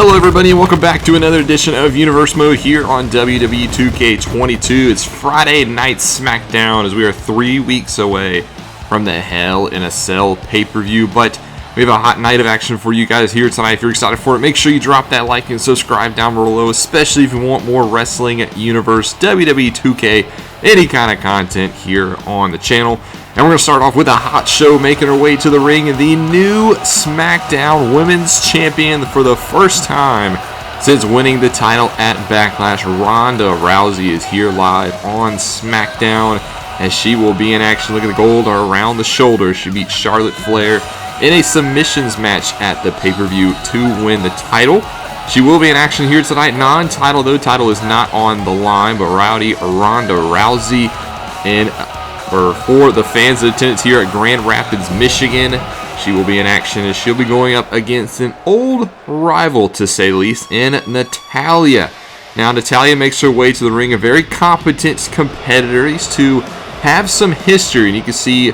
Hello everybody and welcome back to another edition of Universe Mode here on WWE 2k22. It's Friday night SmackDown as we are 3 weeks away from the Hell in a Cell pay-per-view, but we have a hot night of action for you guys here tonight. If you're excited for it, make sure you drop that like and subscribe down below, especially if you want more Wrestling Universe, WWE 2K, any kind of content here on the channel. And we're going to start off with a hot show making her way to the ring. The new SmackDown Women's Champion for the first time since winning the title at Backlash. Ronda Rousey is here live on SmackDown as she will be in action. Look at the gold around the shoulder. She beat Charlotte Flair in a submissions match at the pay-per-view to win the title. She will be in action here tonight. Non-title, though. Title is not on the line, but Rowdy Ronda Rousey for the fans in attendance here at Grand Rapids, Michigan. She will be in action as she'll be going up against an old rival, to say the least, in Natalya. Now, Natalya makes her way to the ring, a very competent competitor. These two have some history, and you can see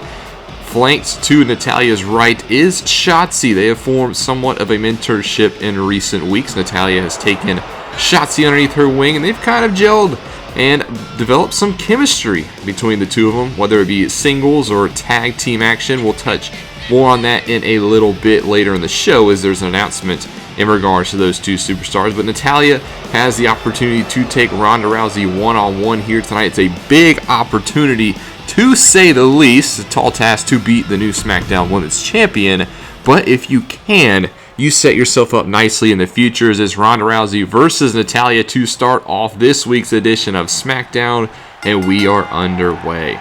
flanked to Natalya's right is Shotzi. They have formed somewhat of a mentorship in recent weeks. Natalya has taken Shotzi underneath her wing, and they've kind of gelled and develop some chemistry between the two of them, whether it be singles or tag team action. We'll touch more on that in a little bit later in the show as there's an announcement in regards to those two superstars. But Natalya has the opportunity to take Ronda Rousey one-on-one here tonight. It's a big opportunity, to say the least. A tall task to beat the new SmackDown Women's Champion, but if you can, you set yourself up nicely in the future as it's Ronda Rousey versus Natalya to start off this week's edition of SmackDown, and we are underway.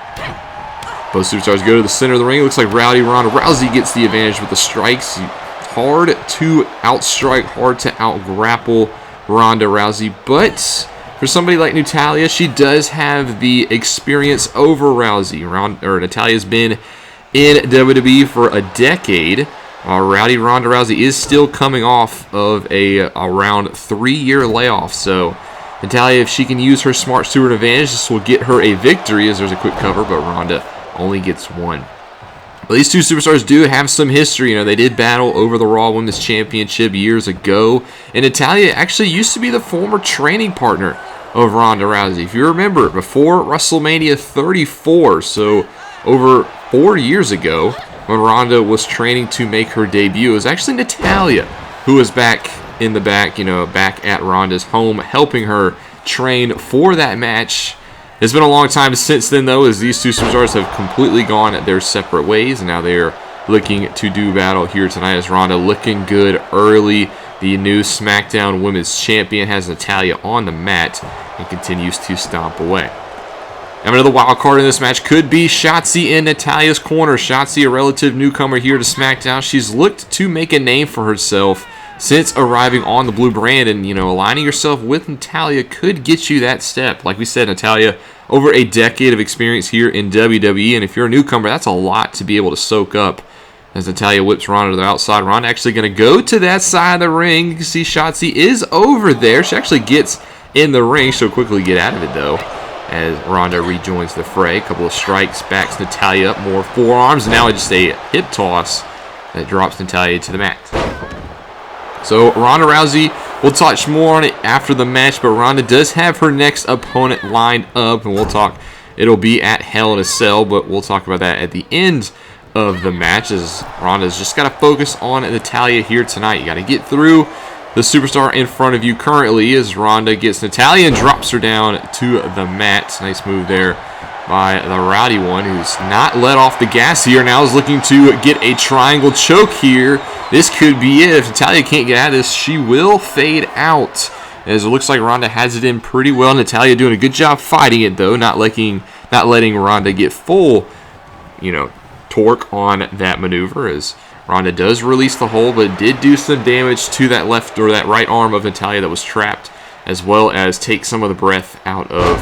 Both superstars go to the center of the ring. It looks like Ronda Rousey gets the advantage with the strikes. Hard to outstrike, hard to outgrapple Ronda Rousey, but for somebody like Natalya, she does have the experience over Rousey. Natalya's been in WWE for a decade. Ronda Rousey is still coming off of around 3-year layoff. So Natalya, if she can use her smarts to her advantage, this will get her a victory as there's a quick cover, but Ronda only gets one. Well, these two superstars do have some history. You know, they did battle over the Raw Women's Championship years ago, and Natalya actually used to be the former training partner of Ronda Rousey. If you remember, before WrestleMania 34, so over 4 years ago, when Ronda was training to make her debut, it was actually Natalya who was back in the back, back at Ronda's home, helping her train for that match. It's been a long time since then, though, as these two superstars have completely gone their separate ways, and now they're looking to do battle here tonight as Ronda looking good early. The new SmackDown Women's Champion has Natalya on the mat and continues to stomp away. Another wild card in this match could be Shotzi in Natalya's corner. Shotzi, a relative newcomer here to SmackDown. She's looked to make a name for herself since arriving on the blue brand, and aligning yourself with Natalya could get you that step. Like we said, Natalya, over a decade of experience here in WWE, and if you're a newcomer, that's a lot to be able to soak up. As Natalya whips Ronda to the outside, Ronda actually going to go to that side of the ring. You can see Shotzi is over there. She actually gets in the ring. She'll quickly get out of it, though, as Ronda rejoins the fray. A couple of strikes, backs Natalya up, more forearms, and now just a hip toss that drops Natalya to the mat. So Ronda Rousey, we'll touch more on it after the match, but Ronda does have her next opponent lined up, and we'll talk. It'll be at Hell in a Cell, but we'll talk about that at the end of the match, as Ronda's just got to focus on Natalya here tonight. You got to get through the superstar in front of you currently as Ronda gets Natalya and drops her down to the mat. Nice move there by the Rowdy one, who's not let off the gas here. Now is looking to get a triangle choke here. This could be it. If Natalya can't get out of this, she will fade out, as it looks like Ronda has it in pretty well. Natalya doing a good job fighting it, though, not letting Ronda get full, torque on that maneuver, as Ronda does release the hold, but did do some damage to that left or that right arm of Natalya that was trapped, as well as take some of the breath out of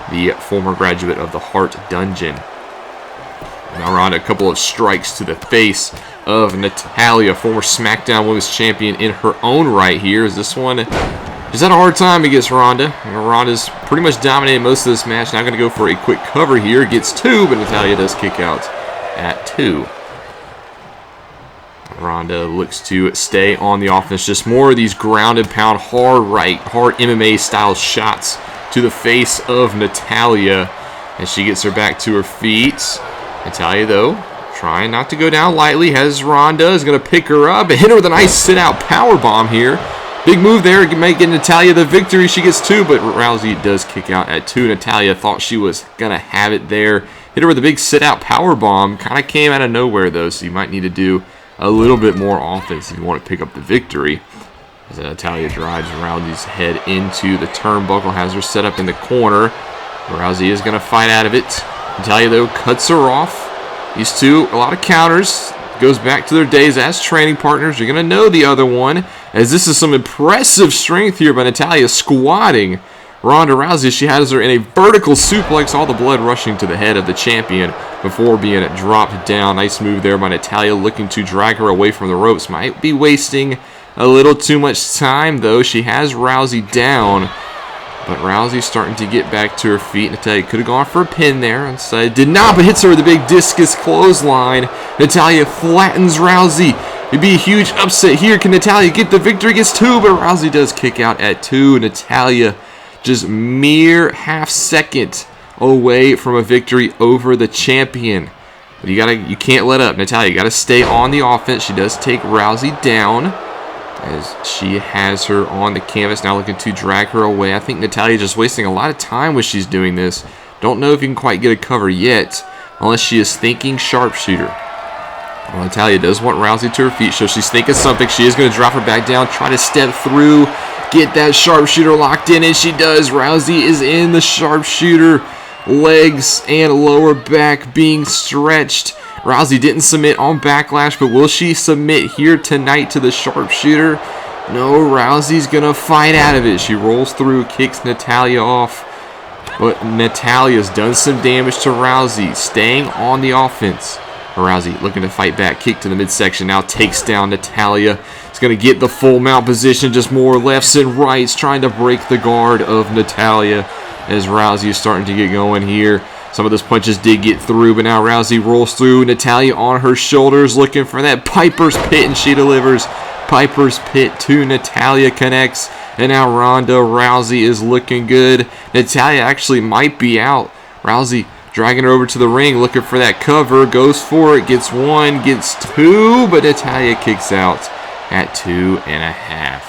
the former graduate of the Heart Dungeon. Now Ronda, a couple of strikes to the face of Natalya, former SmackDown Women's Champion in her own right here. Is this one just had a hard time against Ronda? Ronda's pretty much dominated most of this match. Now going to go for a quick cover here. Gets two, but Natalya does kick out at 2. Ronda looks to stay on the offense. Just more of these grounded pound, hard MMA style shots to the face of Natalya. As she gets her back to her feet. Natalya, though, trying not to go down lightly. Has Ronda, is going to pick her up and hit her with a nice sit-out powerbomb here. Big move there, making Natalya the victory. She gets 2, but Rousey does kick out at 2. Natalya thought she was going to have it there. Hit her with a big sit-out powerbomb. Kind of came out of nowhere, though, so you might need to do a little bit more offense if you want to pick up the victory. As Natalya drives Rousey's head into the turnbuckle, has her set up in the corner. Rousey is going to fight out of it. Natalya, though, cuts her off. These two, a lot of counters. Goes back to their days as training partners. You're going to know the other one, as this is some impressive strength here by Natalya, squatting Ronda Rousey. She has her in a vertical suplex, all the blood rushing to the head of the champion before being dropped down. Nice move there by Natalya, looking to drag her away from the ropes. Might be wasting a little too much time, though. She has Rousey down, but Rousey's starting to get back to her feet. Natalya could have gone for a pin there. Instead, did not, but hits her with a big discus clothesline. Natalya flattens Rousey. It'd be a huge upset here. Can Natalya get the victory? Gets 2, but Rousey does kick out at 2. Natalya just mere half-second away from a victory over the champion. But you can't let up. Natalya, you got to stay on the offense. She does take Rousey down, as she has her on the canvas, now looking to drag her away. I think Natalya just wasting a lot of time when she's doing this. Don't know if you can quite get a cover yet, unless she is thinking sharpshooter. Well, Natalya does want Rousey to her feet, so she's thinking something. She is going to drop her back down, try to step through, get that sharpshooter locked in, and she does. Rousey is in the sharpshooter. Legs and lower back being stretched. Rousey didn't submit on Backlash, but will she submit here tonight to the sharpshooter? No, Rousey's going to fight out of it. She rolls through, kicks Natalya off. But Natalya's done some damage to Rousey, staying on the offense. Rousey looking to fight back, kick to the midsection, now takes down Natalya. He's going to get the full mount position, just more lefts and rights, trying to break the guard of Natalya as Rousey is starting to get going here. Some of those punches did get through, but now Rousey rolls through. Natalya on her shoulders, looking for that Piper's Pit, and she delivers. Piper's Pit to Natalya, connects, and now Ronda Rousey is looking good. Natalya actually might be out. Rousey dragging her over to the ring, looking for that cover, goes for it, gets 1, gets 2, but Natalya kicks out at 2.5.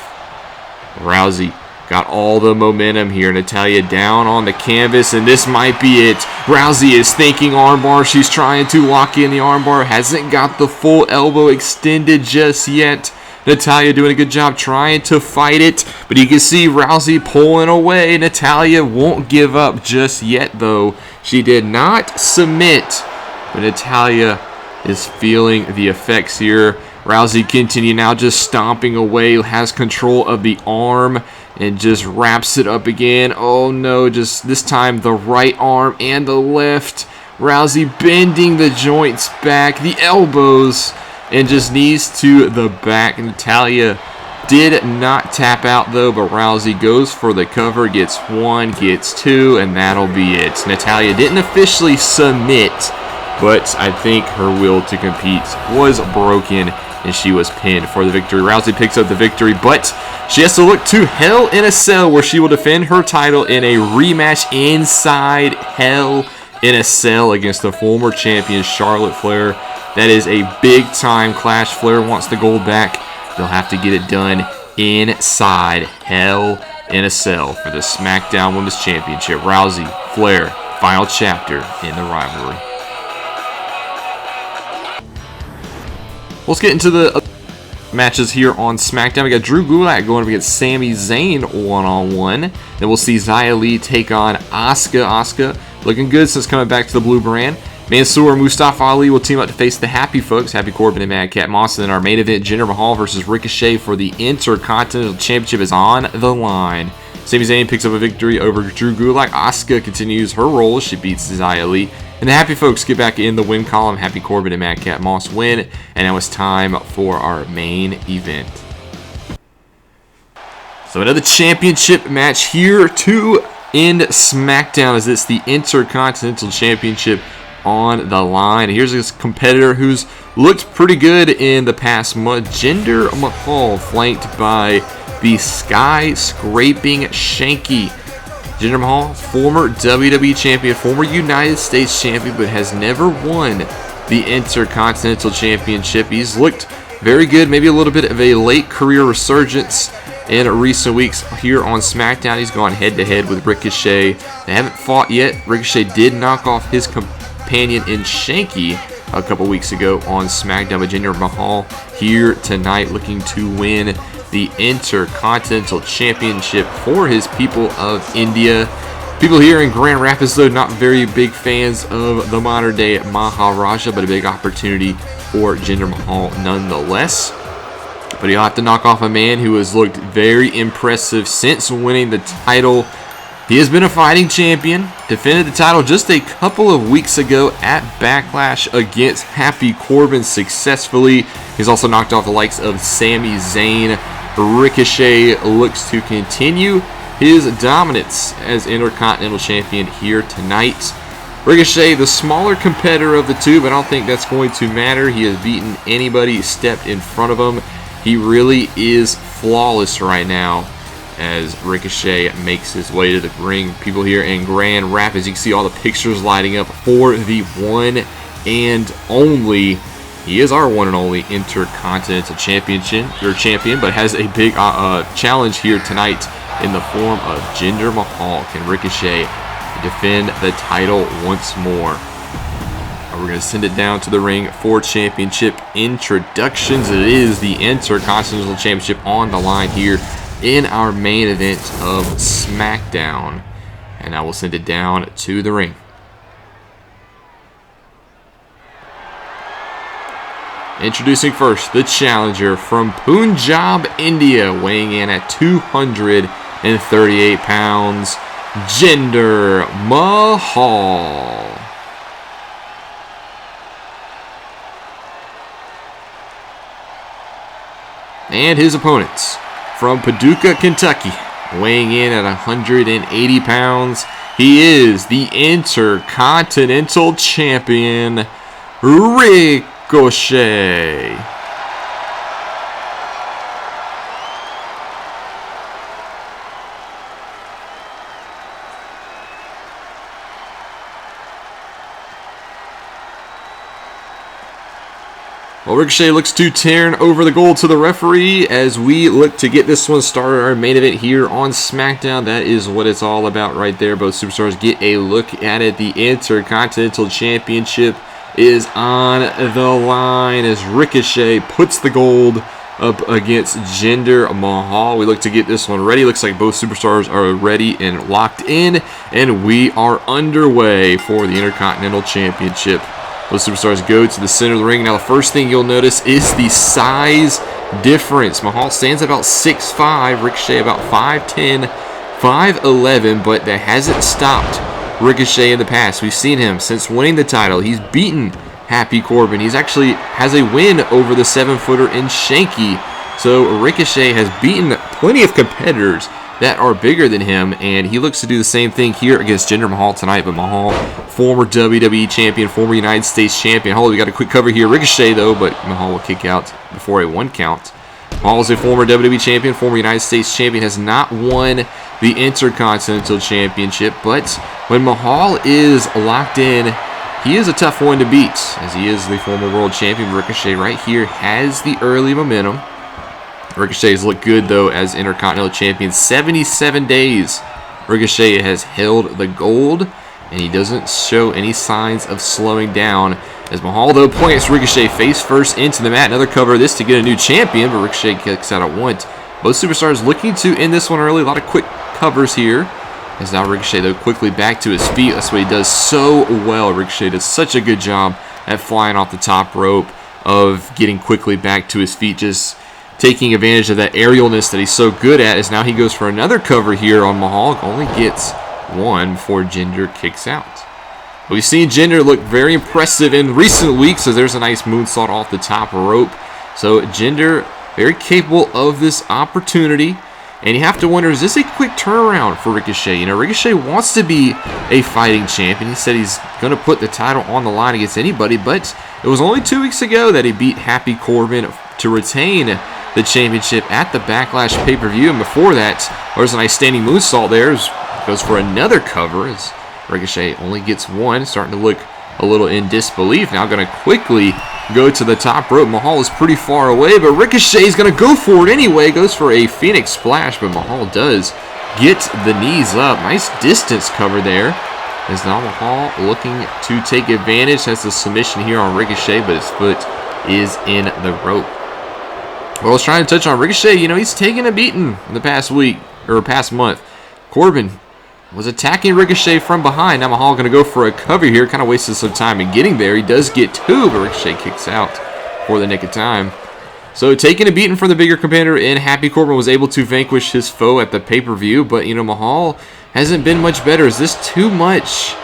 Rousey got all the momentum here. Natalya down on the canvas, and this might be it. Rousey is thinking armbar. She's trying to lock in the armbar. Hasn't got the full elbow extended just yet. Natalya doing a good job trying to fight it, but you can see Rousey pulling away. Natalya won't give up just yet, though. She did not submit, but Natalya is feeling the effects here. Rousey continue now, just stomping away, has control of the arm, and just wraps it up again. Oh no, just this time the right arm and the left. Rousey bending the joints back, the elbows, and just knees to the back. Natalya did not tap out though, but Rousey goes for the cover, gets 1, gets 2, and that'll be it. Natalya didn't officially submit, but I think her will to compete was broken, and she was pinned for the victory. Rousey picks up the victory, but she has to look to Hell in a Cell, where she will defend her title in a rematch inside Hell in a Cell against the former champion Charlotte Flair. That is a big-time clash. Flair wants the gold back. They'll have to get it done inside Hell in a Cell for the SmackDown Women's Championship. Rousey, Flair, final chapter in the rivalry. Let's get into the matches here on SmackDown. We got Drew Gulak going up against Sami Zayn one-on-one. Then we'll see Xia Li take on Asuka. Asuka looking good since coming back to the blue brand. Mansoor and Mustafa Ali will team up to face the Happy Folks, Happy Corbin and Madcap Moss. And then our main event, Jinder Mahal versus Ricochet for the Intercontinental Championship, is on the line. Sami Zayn picks up a victory over Drew Gulak. Asuka continues her role. She beats Xia Li. And the Happy Folks get back in the win column. Happy Corbin and Madcap Moss win. And now it's time for our main event. So another championship match here to end SmackDown, as it's the Intercontinental Championship on the line. Here's this competitor who's looked pretty good in the past month. Jinder Mahal, flanked by the sky-scraping Shanky. Jinder Mahal, former WWE champion, former United States champion, but has never won the Intercontinental Championship. He's looked very good, maybe a little bit of a late career resurgence in recent weeks here on SmackDown. He's gone head-to-head with Ricochet. They haven't fought yet. Ricochet did knock off his companion in Shanky a couple weeks ago on SmackDown. But Jinder Mahal here tonight looking to win the Intercontinental Championship for his people of India. People here in Grand Rapids, though, not very big fans of the modern-day Maharaja, but a big opportunity for Jinder Mahal nonetheless. But he'll have to knock off a man who has looked very impressive since winning the title. He has been a fighting champion, defended the title just a couple of weeks ago at Backlash against Happy Corbin successfully. He's also knocked off the likes of Sami Zayn. Ricochet looks to continue his dominance as Intercontinental Champion here tonight. Ricochet, the smaller competitor of the two, but I don't think that's going to matter. He has beaten anybody stepped in front of him. He really is flawless right now as Ricochet makes his way to the ring. People here in Grand Rapids, you can see all the pictures lighting up for the one and only. He is our one and only Intercontinental champion, but has a big challenge here tonight in the form of Jinder Mahal. Can Ricochet defend the title once more? We're going to send it down to the ring for championship introductions. It is the Intercontinental Championship on the line here in our main event of SmackDown. And now we'll send it down to the ring. Introducing first the challenger from Punjab, India, weighing in at 238 pounds, Jinder Mahal. And his opponents from Paducah, Kentucky, weighing in at 180 pounds, he is the Intercontinental Champion, Ricochet. Well, Ricochet looks to turn over the gold to the referee as we look to get this one started, our main event here on SmackDown. That is what it's all about right there. Both superstars get a look at it. The Intercontinental Championship is on the line as Ricochet puts the gold up against Jinder Mahal. We look to get this one ready. Looks like both superstars are ready and locked in, and we are underway for the Intercontinental Championship. Both superstars go to the center of the ring. Now, the first thing you'll notice is the size difference. Mahal stands about 6'5", Ricochet about 5'10", 5'11", but that hasn't stopped Ricochet in the past. We've seen him since winning the title. He's beaten Happy Corbin. He's actually has a win over the 7-footer in Shanky. So Ricochet has beaten plenty of competitors that are bigger than him, and he looks to do the same thing here against Jinder Mahal tonight. But Mahal, former WWE champion, former United States champion. Hold on, we got a quick cover here. Ricochet, though, but Mahal will kick out before a 1 count. Mahal is a former WWE champion, former United States champion, has not won the Intercontinental Championship, but when Mahal is locked in, he is a tough one to beat, as he is the former world champion. Ricochet right here has the early momentum. Ricochet has looked good, though, as Intercontinental Champion. 77 days Ricochet has held the gold, and he doesn't show any signs of slowing down. As Mahal, though, plants Ricochet face first into the mat. Another cover of this to get a new champion, but Ricochet kicks out at once. Both superstars looking to end this one early. A lot of quick covers here. As now Ricochet, though, quickly back to his feet. That's what he does so well. Ricochet does such a good job at flying off the top rope, of getting quickly back to his feet, just taking advantage of that aerialness that he's so good at. As now he goes for another cover here on Mahal. Only gets one before Jinder kicks out. But we've seen Jinder look very impressive in recent weeks, so there's a nice moonsault off the top rope. So Jinder very capable of this opportunity. And you have to wonder, is this a quick turnaround for Ricochet? You know, Ricochet wants to be a fighting champion. He said he's going to put the title on the line against anybody, but it was only 2 weeks ago that he beat Happy Corbin to retain the championship at the Backlash pay-per-view. And before that, there's a nice standing moonsault there. Goes for another cover as Ricochet only gets one. Starting to look a little in disbelief. Now going to quickly go to the top rope. Mahal is pretty far away, but Ricochet is going to go for it anyway. Goes for a Phoenix Splash, but Mahal does get the knees up. Nice distance cover there. As now Mahal looking to take advantage. Has the submission here on Ricochet, but his foot is in the rope. Well, I was trying to touch on Ricochet. You know, he's taken a beating in the past week, or past month. Corbin was attacking Ricochet from behind. Now Mahal going to go for a cover here. Kind of wasted some time in getting there. He does get two, but Ricochet kicks out for the nick of time. So taking a beating from the bigger competitor, and Happy Corbin was able to vanquish his foe at the pay-per-view. But, you know, Mahal hasn't been much better. Is this too much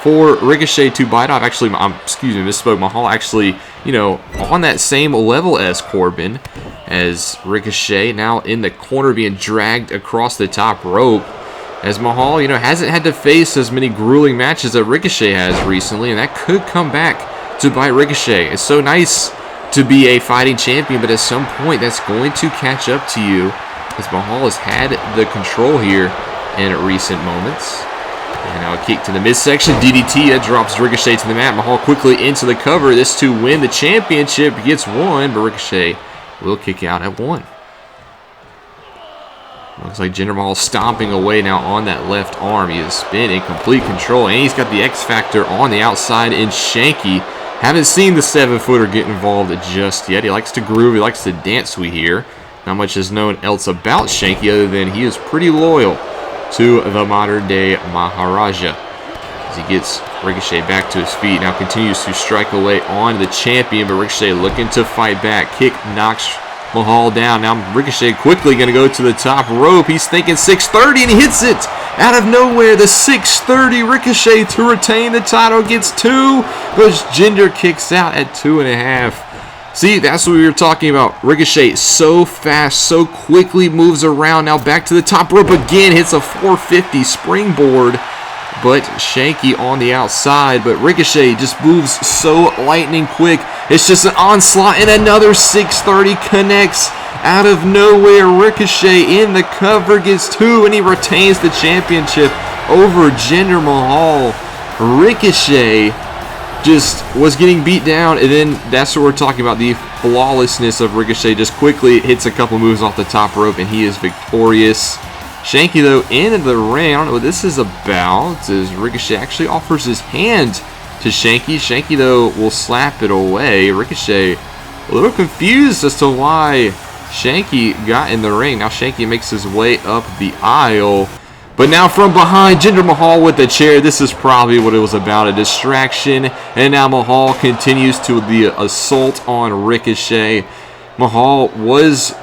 for Ricochet to bite off? Actually, misspoke. Mahal actually, you know, on that same level as Corbin, as Ricochet now in the corner being dragged across the top rope. As Mahal, you know, hasn't had to face as many grueling matches that Ricochet has recently, and that could come back to bite Ricochet. It's so nice to be a fighting champion, but at some point that's going to catch up to you, as Mahal has had the control here in recent moments. And now a kick to the midsection. DDT that drops Ricochet to the mat. Mahal quickly into the cover. This to win the championship. Gets one, but Ricochet will kick out at one. Looks like Jinder Mahal stomping away now on that left arm. He has been in complete control, and he's got the X Factor on the outside in Shanky. Haven't seen the 7-footer get involved just yet. He likes to groove. He likes to dance, we hear. Not much is known else about Shanky other than he is pretty loyal to the modern-day Maharaja. As he gets Ricochet back to his feet, now continues to strike away on the champion, but Ricochet looking to fight back. Kick knocks Mahal down. Now Ricochet quickly going to go to the top rope. He's thinking 630, and he hits it out of nowhere. The 630 Ricochet to retain the title gets two, but Jinder kicks out at 2.5. See, that's what we were talking about. Ricochet so fast, so quickly moves around. Now back to the top rope again. Hits a 450 springboard, but Shanky on the outside. But Ricochet just moves so lightning quick. It's just an onslaught, and another 630 connects out of nowhere. Ricochet in the cover gets two, and he retains the championship over Jinder Mahal. Ricochet just was getting beat down, and then that's what we're talking about, the flawlessness of Ricochet. Just quickly hits a couple moves off the top rope, and he is victorious. Shanky, though, in the ring. I don't know what this is about, as Ricochet actually offers his hand to Shanky. Shanky, though, will slap it away. Ricochet a little confused as to why Shanky got in the ring. Now Shanky makes his way up the aisle. But now from behind, Jinder Mahal with the chair. This is probably what it was about, a distraction. And now Mahal continues to the assault on Ricochet. Mahal was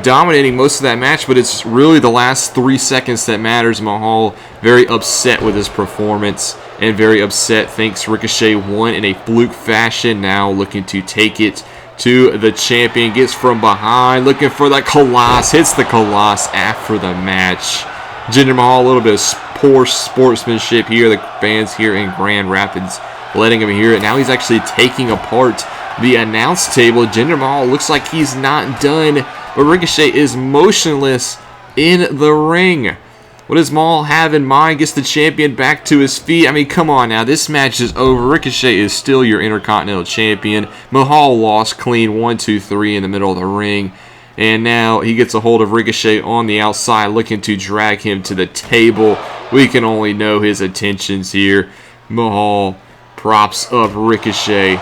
dominating most of that match, but it's really the last 3 seconds that matters. Mahal very upset with his performance, and very upset, thinks Ricochet won in a fluke fashion. Now looking to take it to the champion. Gets from behind, looking for that Colossus. Hits the Colossus after the match. Jinder Mahal, a little bit of poor sportsmanship here. The fans here in Grand Rapids letting him hear it. Now he's actually taking apart the announce table. Jinder Mahal looks like he's not done, but Ricochet is motionless in the ring. What does Mahal have in mind? Gets the champion back to his feet. I mean, come on now. This match is over. Ricochet is still your Intercontinental Champion. Mahal lost clean 1, 2, 3 in the middle of the ring. And now he gets a hold of Ricochet on the outside, looking to drag him to the table. We can only know his intentions here. Mahal props up Ricochet.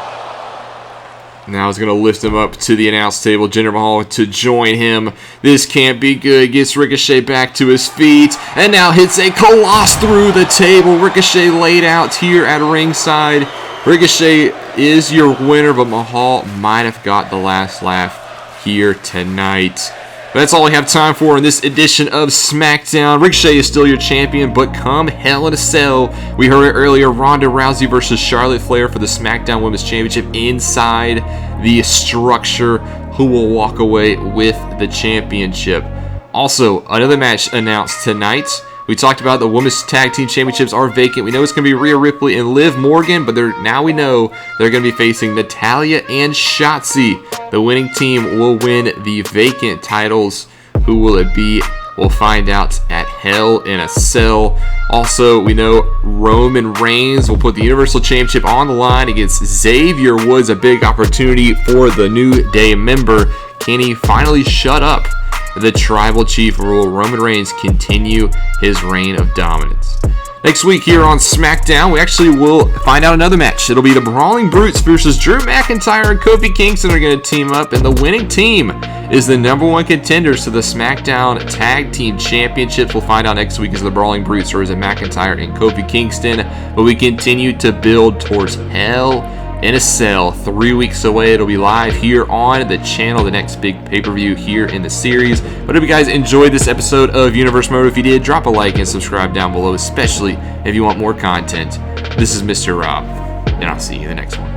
Now he's going to lift him up to the announce table. Jinder Mahal to join him. This can't be good. Gets Ricochet back to his feet. And now hits a Colossus through the table. Ricochet laid out here at ringside. Ricochet is your winner, but Mahal might have got the last laugh here tonight. But that's all we have time for in this edition of SmackDown. Ricochet is still your champion, but come Hell in a Cell, we heard it earlier, Ronda Rousey versus Charlotte Flair for the SmackDown Women's Championship inside the structure. Who will walk away with the championship? Also, another match announced tonight. We talked about the Women's Tag Team Championships are vacant. We know it's going to be Rhea Ripley and Liv Morgan, but now we know they're going to be facing Natalya and Shotzi. The winning team will win the vacant titles. Who will it be? We'll find out at Hell in a Cell. Also, we know Roman Reigns will put the Universal Championship on the line against Xavier Woods. A big opportunity for the New Day member. Can he finally shut up the Tribal Chief rule? Roman Reigns continue his reign of dominance. Next week here on SmackDown, we actually will find out another match. It'll be the Brawling Brutes versus Drew McIntyre and Kofi Kingston are going to team up, and the winning team is the #1 contenders to the SmackDown Tag Team Championships. We'll find out next week is the Brawling Brutes versus McIntyre and Kofi Kingston, but we continue to build towards Hell in a Cell. 3 weeks away. It'll be live here on the channel, the next big pay-per-view here in the series. But I hope you guys enjoyed this episode of Universe Mode. If you did, drop a like and subscribe down below, especially if you want more content. This is Mr. Rob, and I'll see you in the next one.